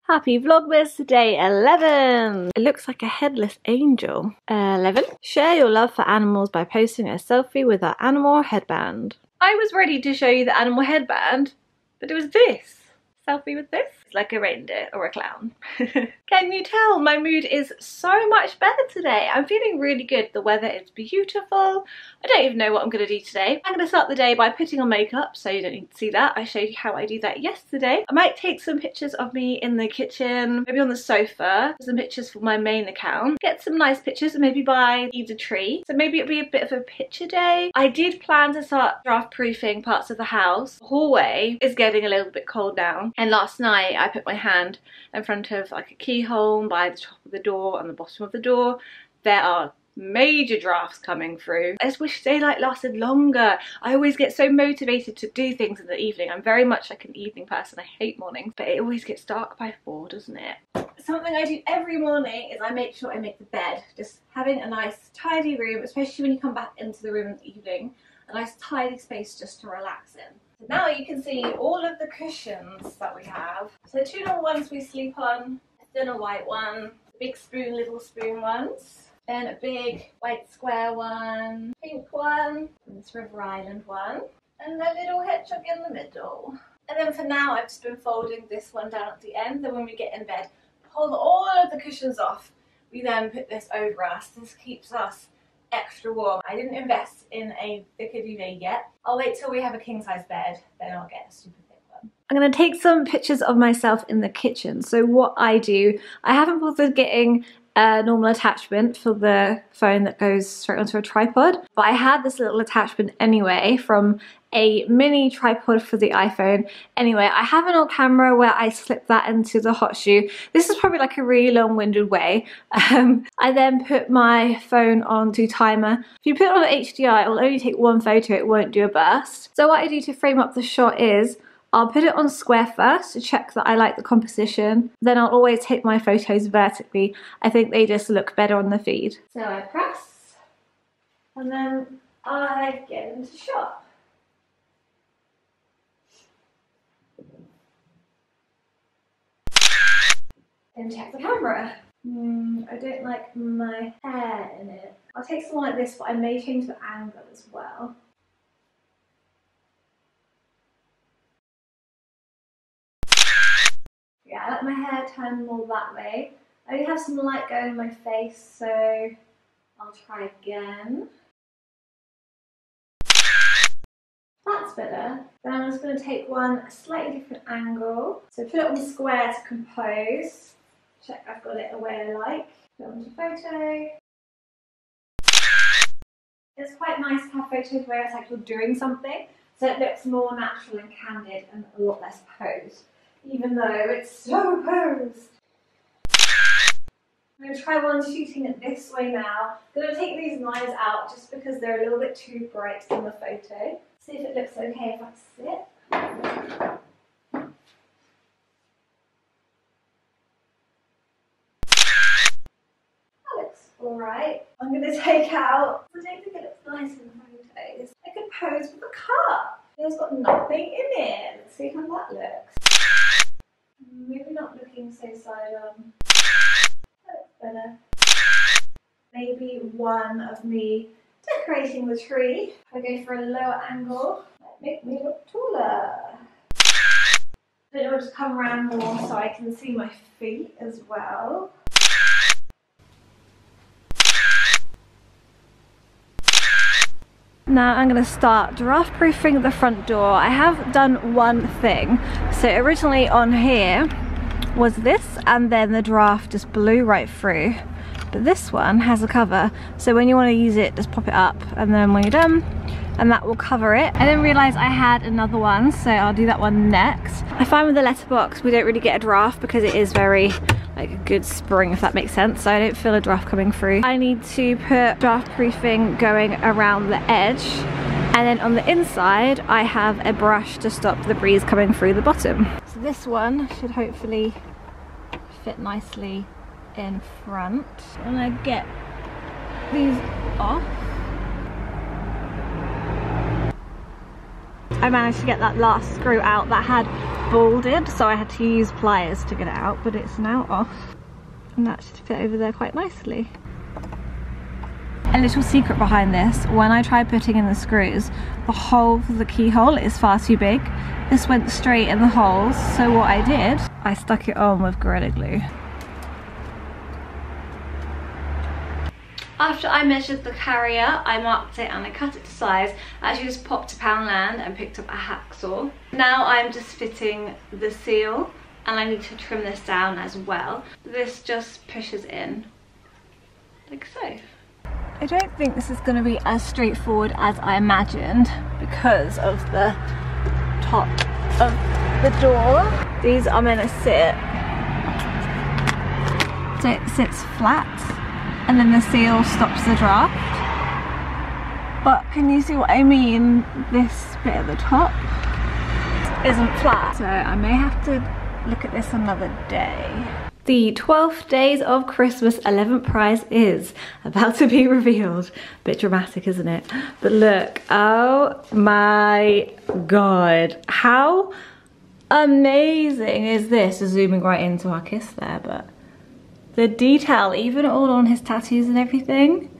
Happy Vlogmas day 11! It looks like a headless angel. 11. Share your love for animals by posting a selfie with our animal headband. I was ready to show you the animal headband, but it was this. Selfie with this. It's like a reindeer or a clown. Can you tell my mood is so much better today? I'm feeling really good. The weather is beautiful. I don't even know what I'm going to do today. I'm going to start the day by putting on makeup, so you don't need to see that. I showed you how I do that yesterday. I might take some pictures of me in the kitchen, maybe on the sofa, some pictures for my main account, get some nice pictures and maybe buy a tree. So maybe it'll be a bit of a picture day. I did plan to start draft proofing parts of the house. The hallway is getting a little bit cold now, and last night I put my hand in front of like a keyhole by the top of the door and the bottom of the door. There are major drafts coming through. I just wish daylight lasted longer. I always get so motivated to do things in the evening. I'm very much like an evening person. I hate mornings, but it always gets dark by 4, doesn't it? Something I do every morning is I make sure I make the bed. Just having a nice tidy room, especially when you come back into the room in the evening. A nice tidy space just to relax in. So now you can see all of the cushions that we have. So the 2 normal ones we sleep on, a thinner white one, big spoon, little spoon ones, then a big white square one, pink one, and this River Island one, and a little hedgehog in the middle. And then for now I've just been folding this one down at the end. Then when we get in bed, pull all of the cushions off. We then put this over us. This keeps us extra warm. I didn't invest in a thicker duvet yet. I'll wait till we have a king size bed, then I'll get a super thick one. I'm going to take some pictures of myself in the kitchen. So what I do, I haven't bothered getting a normal attachment for the phone that goes straight onto a tripod, but I had this little attachment anyway from a mini tripod for the iPhone. Anyway, I have an old camera where I slip that into the hot shoe. This is probably like a really long-winded way. I then put my phone onto timer. If you put it on HDR, it will only take 1 photo, it won't do a burst. So what I do to frame up the shot is I'll put it on square first to check that I like the composition. Then I'll always take my photos vertically. I think they just look better on the feed. So I press, and then I get into shot. Then check the camera. I don't like my hair in it. I'll take something like this, but I may change the angle as well. Yeah, I like my hair turned more that way. I do have some light going in my face, so I'll try again. That's better. Then I'm just going to take one a slightly different angle. So put it on square to compose. Check I've got it the way I like. Put it onto photo. It's quite nice to have photos where it's like you're doing something, so it looks more natural and candid and a lot less posed, even though it's so posed. I'm going to try one shooting it this way now. I'm going to take these lines out just because they're a little bit too bright in the photo. See if it looks okay if I sit. That looks alright. I'm going to take out, I don't think it looks nice in the photos. I could pose with a cup. It's got nothing in it. Let's see how that looks. Maybe not looking so side on. That looks better. Maybe one of me decorating the tree. If I go for a lower angle, might make me look taller. Then it'll just come around more so I can see my feet as well. Now I'm going to start draft proofing the front door. I have done one thing. So originally on here was this, and then the draft just blew right through. But this one has a cover, so when you want to use it, just pop it up, and then when you're done, and that will cover it. I didn't realise I had another one, so I'll do that one next. I find with the letterbox we don't really get a draft because it is very like a good spring, if that makes sense, so I don't feel a draft coming through. I need to put draft proofing going around the edge, and then on the inside I have a brush to stop the breeze coming through the bottom. So this one should hopefully fit nicely in front. I'm gonna get these off. I managed to get that last screw out that had balded, so I had to use pliers to get it out, but it's now off. And that should fit over there quite nicely. A little secret behind this, when I tried putting in the screws, the hole for the keyhole is far too big. This went straight in the holes, so what I did, I stuck it on with Gorilla Glue. After I measured the carrier, I marked it and I cut it to size. I actually just popped to Poundland and picked up a hacksaw. Now I'm just fitting the seal, and I need to trim this down as well. This just pushes in, like so. I don't think this is going to be as straightforward as I imagined because of the top of the door. These are meant to sit so it sits flat, and then the seal stops the draft. But can you see what I mean? This bit at the top isn't flat, so I may have to look at this another day. The 12 Days of Christmas 11th prize is about to be revealed. Bit dramatic, isn't it? But look, oh my god, how amazing is this? Zooming right into our kiss there, but the detail, even all on his tattoos and everything,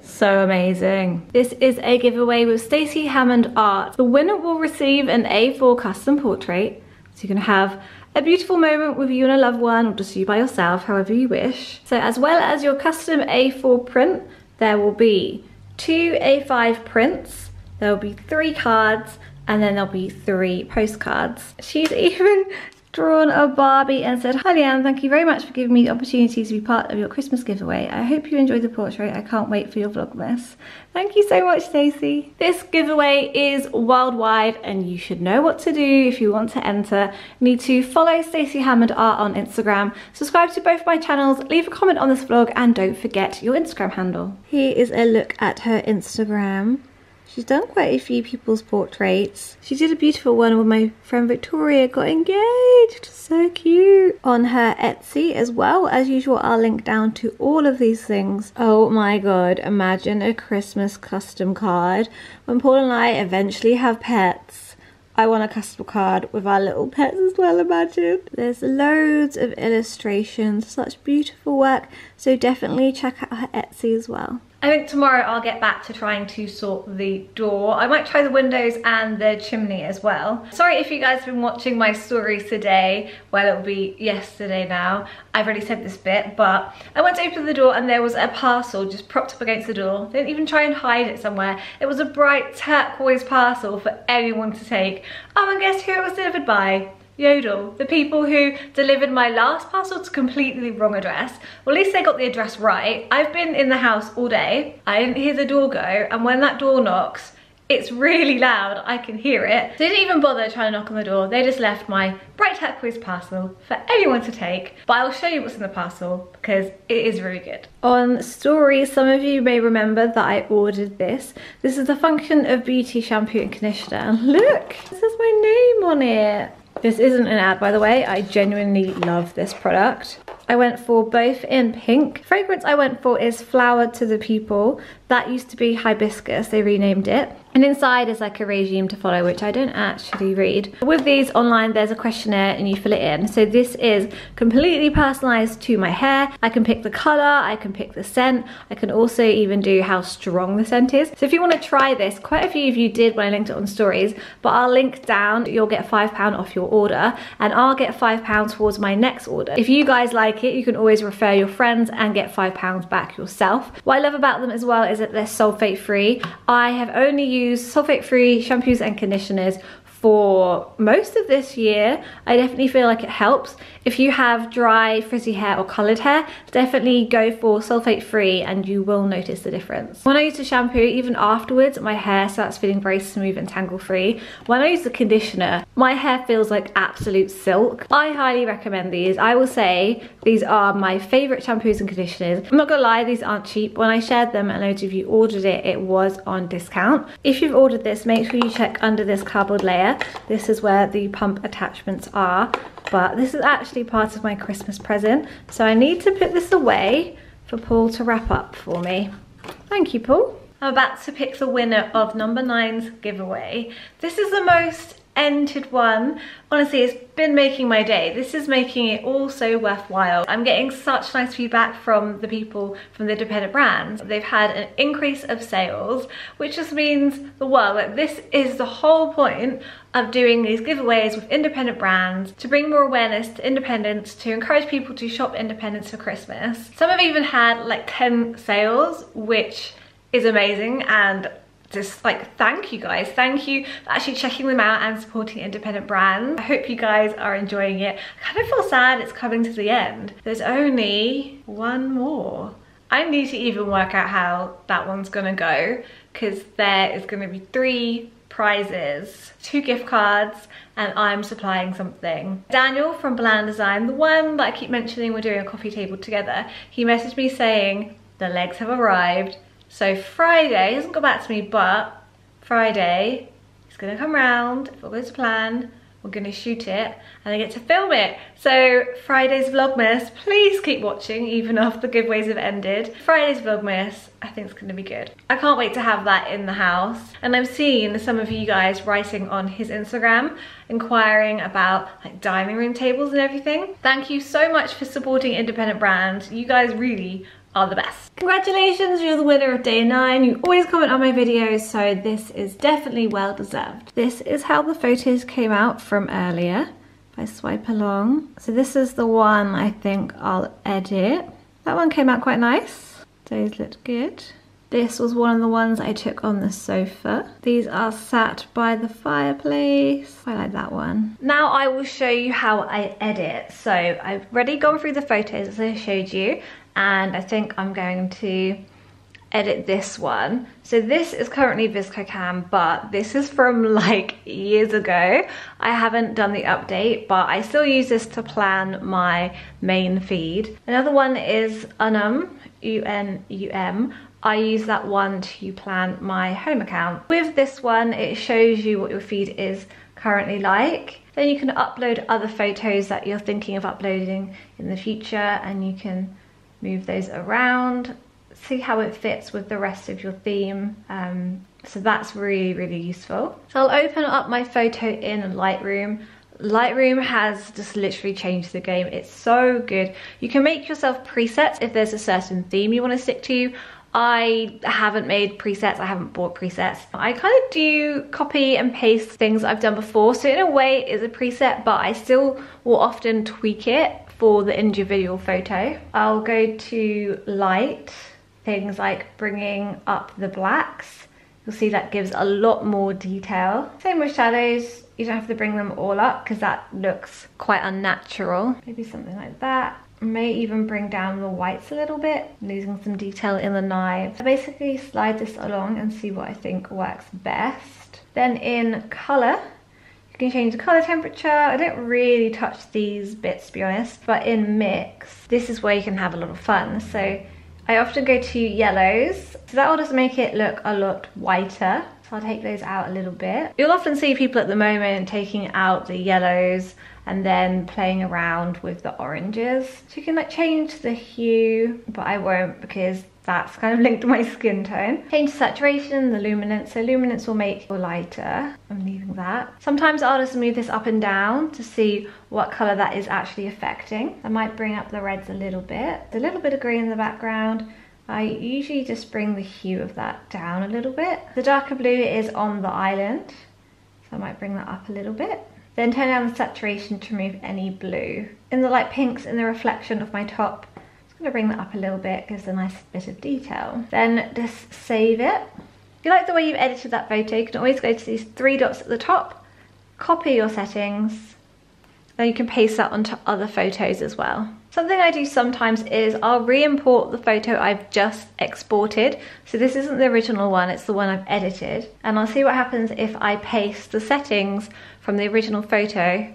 so amazing. This is a giveaway with Stacy Hammond Art. The winner will receive an A4 custom portrait, so you can have a beautiful moment with you and a loved one, or just you by yourself, however you wish. So as well as your custom A4 print, there will be 2 A5 prints, there will be 3 cards, and then there'll be 3 postcards. She's even drawn a Barbie and said, "Hi Leanne, thank you very much for giving me the opportunity to be part of your Christmas giveaway. I hope you enjoyed the portrait. I can't wait for your Vlogmas." Thank you so much, Stacey. This giveaway is worldwide, and you should know what to do if you want to enter. You need to follow Stacy Hammond Art on Instagram, subscribe to both my channels, leave a comment on this vlog, and don't forget your Instagram handle. Here is a look at her Instagram. She's done quite a few people's portraits. She did a beautiful one when my friend Victoria got engaged. So cute. On her Etsy as well. As usual, I'll link down to all of these things. Oh my god, imagine a Christmas custom card. When Paul and I eventually have pets, I want a custom card with our little pets as well, imagine. There's loads of illustrations, such beautiful work. So definitely check out her Etsy as well. I think tomorrow I'll get back to trying to sort the door. I might try the windows and the chimney as well. Sorry if you guys have been watching my stories today. Well, it'll be yesterday now. I've already said this bit, but I went to open the door and there was a parcel just propped up against the door. Didn't even try and hide it somewhere. It was a bright turquoise parcel for anyone to take. Oh, and guess who it was delivered by? Yodel, the people who delivered my last parcel to completely the wrong address. Well, at least they got the address right. I've been in the house all day. I didn't hear the door go, and when that door knocks, it's really loud. I can hear it. They didn't even bother trying to knock on the door. They just left my bright turquoise parcel for anyone to take. But I'll show you what's in the parcel because it is really good. On stories, some of you may remember that I ordered this. This is the Function of Beauty shampoo and conditioner. And look, this has my name on it. This isn't an ad, by the way. I genuinely love this product. I went for both in pink. Fragrance I went for is Flower to the People. That used to be Hibiscus, they renamed it. And inside is like a regime to follow, which I don't actually read. With these online, there's a questionnaire and you fill it in. So this is completely personalized to my hair. I can pick the color, I can pick the scent. I can also even do how strong the scent is. So if you want to try this, quite a few of you did when I linked it on stories, but I'll link down, you'll get £5 off your order and I'll get £5 towards my next order. If you guys like it, you can always refer your friends and get £5 back yourself. What I love about them as well is that they're sulfate free. I have only used sulfate-free shampoos and conditioners for most of this year. I definitely feel like it helps. If you have dry, frizzy hair or coloured hair, definitely go for sulfate-free and you will notice the difference. When I use the shampoo, even afterwards, my hair starts feeling very smooth and tangle-free. When I use the conditioner, my hair feels like absolute silk. I highly recommend these. I will say these are my favourite shampoos and conditioners. I'm not gonna lie, these aren't cheap. When I shared them and loads of you ordered it, it was on discount. If you've ordered this, make sure you check under this cardboard layer. This is where the pump attachments are, but this is actually part of my Christmas present, so I need to put this away for Paul to wrap up for me. Thank you, Paul. I'm about to pick the winner of number 9's giveaway. This is the most entered one. Honestly, it's been making my day. This is making it all so worthwhile. I'm getting such nice feedback from the people from the independent brands. They've had an increase of sales, which just means the world. Like, this is the whole point of doing these giveaways with independent brands, to bring more awareness to independence, to encourage people to shop independence for Christmas. Some have even had like 10 sales, which is amazing, and just like, thank you guys. Thank you for actually checking them out and supporting independent brands. I hope you guys are enjoying it. I kind of feel sad it's coming to the end. There's only one more. I need to even work out how that one's gonna go, because there is gonna be 3 prizes, 2 gift cards, and I'm supplying something. Daniel from Bland Design, the one that I keep mentioning we're doing a coffee table together, he messaged me saying the legs have arrived. So Friday, he hasn't got back to me, but Friday, he's gonna come round, if all goes to plan, we're gonna shoot it, and I get to film it. So Friday's Vlogmas, please keep watching, even after the giveaways have ended. Friday's Vlogmas, I think it's gonna be good. I can't wait to have that in the house. And I've seen some of you guys writing on his Instagram, inquiring about like dining room tables and everything. Thank you so much for supporting independent brands. You guys really are the best. Congratulations, you're the winner of day 9. You always comment on my videos, so this is definitely well deserved. This is how the photos came out from earlier. If I swipe along. So this is the one I think I'll edit. That one came out quite nice. Those looked good. This was one of the ones I took on the sofa. These are sat by the fireplace. I like that one. Now I will show you how I edit. So I've already gone through the photos as I showed you, and I think I'm going to edit this one. So this is currently ViscoCam, but this is from like years ago. I haven't done the update, but I still use this to plan my main feed. Another one is UNUM, UNUM. I use that one to plan my home account. With this one, it shows you what your feed is currently like. Then you can upload other photos that you're thinking of uploading in the future, and you can move those around, see how it fits with the rest of your theme. So that's really, really useful. So I'll open up my photo in Lightroom. Lightroom has just literally changed the game. It's so good. You can make yourself presets if there's a certain theme you want to stick to. I haven't made presets, I haven't bought presets. I kind of do copy and paste things I've done before, so in a way it is a preset, but I still will often tweak it for the individual photo. I'll go to light, things like bringing up the blacks. You'll see that gives a lot more detail. Same with shadows, you don't have to bring them all up because that looks quite unnatural. Maybe something like that. May even bring down the whites a little bit, losing some detail in the knives. I basically slide this along and see what I think works best. Then in colour, you can change the colour temperature. I don't really touch these bits, to be honest, but in mix, this is where you can have a lot of fun. So I often go to yellows, so that will just make it look a lot whiter. So I'll take those out a little bit. You'll often see people at the moment taking out the yellows and then playing around with the oranges. So you can like change the hue, but I won't because that's kind of linked to my skin tone. Change saturation, the luminance. So luminance will make it lighter. I'm leaving that. Sometimes I'll just move this up and down to see what color that is actually affecting. I might bring up the reds a little bit. A little bit of green in the background. I usually just bring the hue of that down a little bit. The darker blue is on the island, so I might bring that up a little bit. Then turn down the saturation to remove any blue. In the light pinks, in the reflection of my top, I'm just gonna bring that up a little bit, gives a nice bit of detail. Then just save it. If you like the way you've edited that photo, you can always go to these 3 dots at the top, copy your settings, then you can paste that onto other photos as well. Something I do sometimes is I'll re-import the photo I've just exported. So this isn't the original one, it's the one I've edited. And I'll see what happens if I paste the settings from the original photo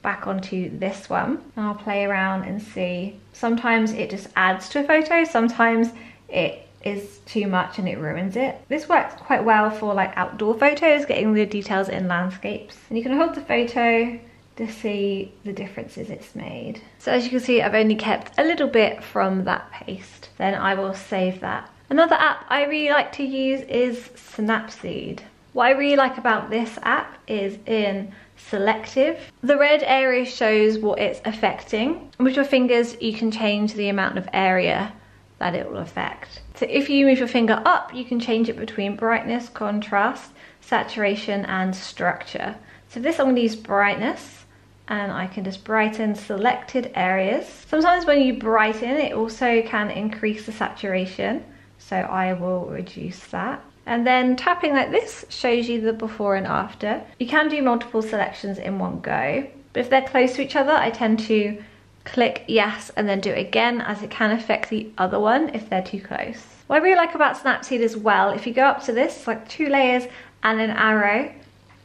back onto this one. And I'll play around and see. Sometimes it just adds to a photo, sometimes it is too much and it ruins it. This works quite well for like outdoor photos, getting the details in landscapes. And you can hold the photo to see the differences it's made. So as you can see, I've only kept a little bit from that paste. Then I will save that Another app I really like to use is Snapseed. What I really like about this app is in selective. The red area shows what it's affecting. With your fingers, you can change the amount of area that it will affect. So if you move your finger up, you can change it between brightness, contrast, saturation, and structure. So this I'm going to use brightness, and I can just brighten selected areas. Sometimes when you brighten, it also can increase the saturation. So I will reduce that. And then tapping like this shows you the before and after. You can do multiple selections in one go, but if they're close to each other, I tend to click yes and then do it again, as it can affect the other one if they're too close. What I really like about Snapseed as well, if you go up to this, like 2 layers and an arrow,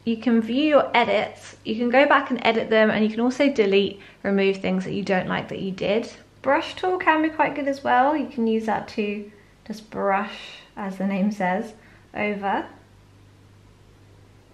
you can view your edits. You can go back and edit them, and you can also delete, remove things that you don't like that you did. Brush tool can be quite good as well. You can use that to just brush, as the name says, over.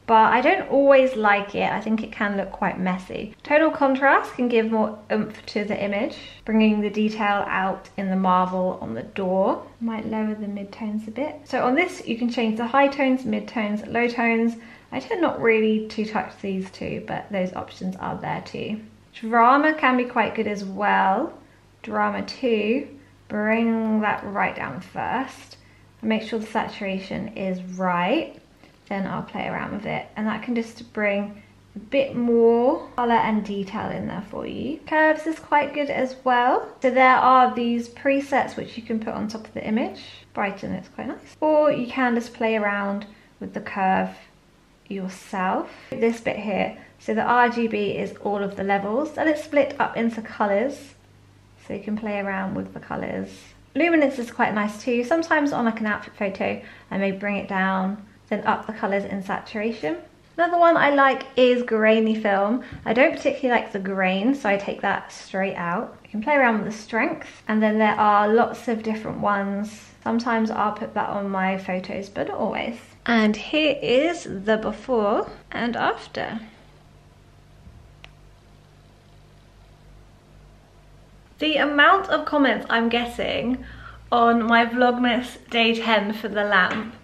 But I don't always like it. I think it can look quite messy. Tonal contrast can give more oomph to the image, bringing the detail out in the marble on the door. Might lower the midtones a bit. So on this, you can change the high tones, midtones, low tones. I tend not really to touch these two, but those options are there too. Drama can be quite good as well. Drama 2, bring that right down first. Make sure the saturation is right, then I'll play around with it, and that can just bring a bit more colour and detail in there for you. Curves is quite good as well. So there are these presets which you can put on top of the image. Brighten, it's quite nice. Or you can just play around with the curve yourself. This bit here, so the RGB is all of the levels, and it's split up into colours, so you can play around with the colours. Luminance is quite nice too. Sometimes on like an outfit photo, I may bring it down, then up the colours in saturation. Another one I like is grainy film. I don't particularly like the grain, so I take that straight out. I can play around with the strength, and then there are lots of different ones. Sometimes I'll put that on my photos, but not always. And here is the before and after. The amount of comments I'm getting on my Vlogmas day 10 for the lamp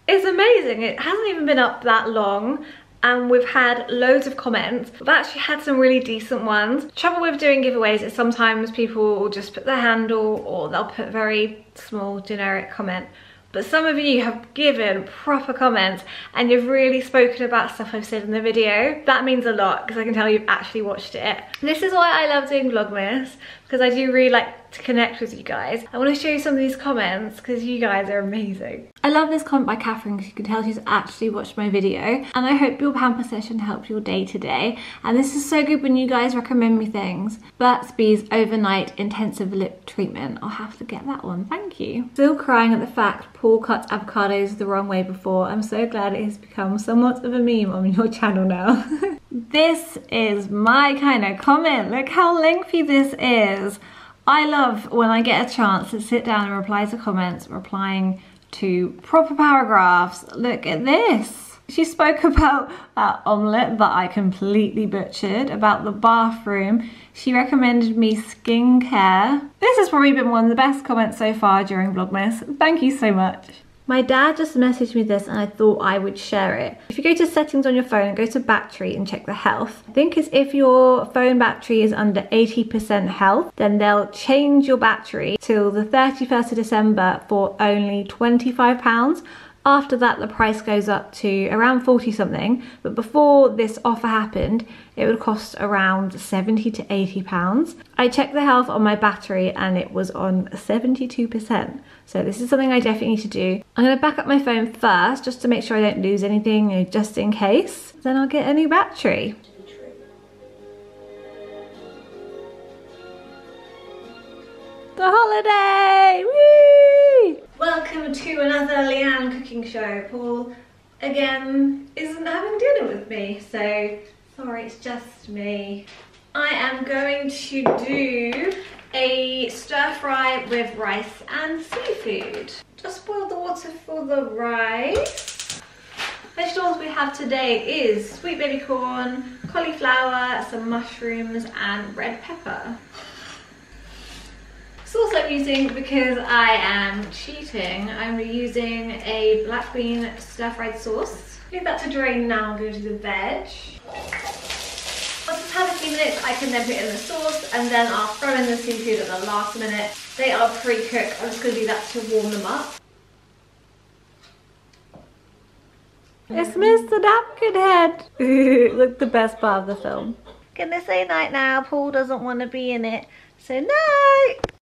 is amazing. It hasn't even been up that long, and we've had loads of comments. We've actually had some really decent ones. Trouble with doing giveaways is sometimes people will just put their handle, or they'll put a very small generic comment. But some of you have given proper comments, and you've really spoken about stuff I've said in the video. That means a lot, because I can tell you've actually watched it. This is why I love doing Vlogmas, because I do really like to connect with you guys. I want to show you some of these comments, because you guys are amazing. I love this comment by Catherine, because you can tell she's actually watched my video. And I hope your pamper session helped your day today. And this is so good when you guys recommend me things. Burt's Bees Overnight Intensive Lip Treatment. I'll have to get that one, thank you. Still crying at the fact Paul cut avocados the wrong way before. I'm so glad it has become somewhat of a meme on your channel now. This is my kind of comment. Look how lengthy this is. I love when I get a chance to sit down and reply to comments, replying to proper paragraphs. Look at this. She spoke about that omelette that I completely butchered, about the bathroom. She recommended me skincare. This has probably been one of the best comments so far during Vlogmas. Thank you so much. My dad just messaged me this, and I thought I would share it. If you go to settings on your phone and go to battery and check the health, I think it's if your phone battery is under 80% health, then they'll change your battery till the 31st of December for only £25. After that, the price goes up to around 40 something, but before this offer happened, it would cost around 70 to 80 pounds. I checked the health on my battery and it was on 72%. So this is something I definitely need to do. I'm gonna back up my phone first, just to make sure I don't lose anything, you know, just in case. Then I'll get a new battery. The holiday, whee! Welcome to another Leanne cooking show. Paul, again, isn't having dinner with me, so sorry, it's just me. I am going to do a stir fry with rice and seafood. Just boil the water for the rice. Vegetables we have today is sweet baby corn, cauliflower, some mushrooms and red pepper. It's also not using because I am cheating. I'm reusing a black bean stir-fried sauce. Leave that to drain now. I'm going to do the veg. Once it's had a few minutes, I can then put in the sauce, and then I'll throw in the seafood at the last minute. They are pre-cooked. I'm just going to do that to warm them up. It's Mr. Napkin Head. Look, the best part of the film. Gonna say night now. Paul doesn't want to be in it. So night.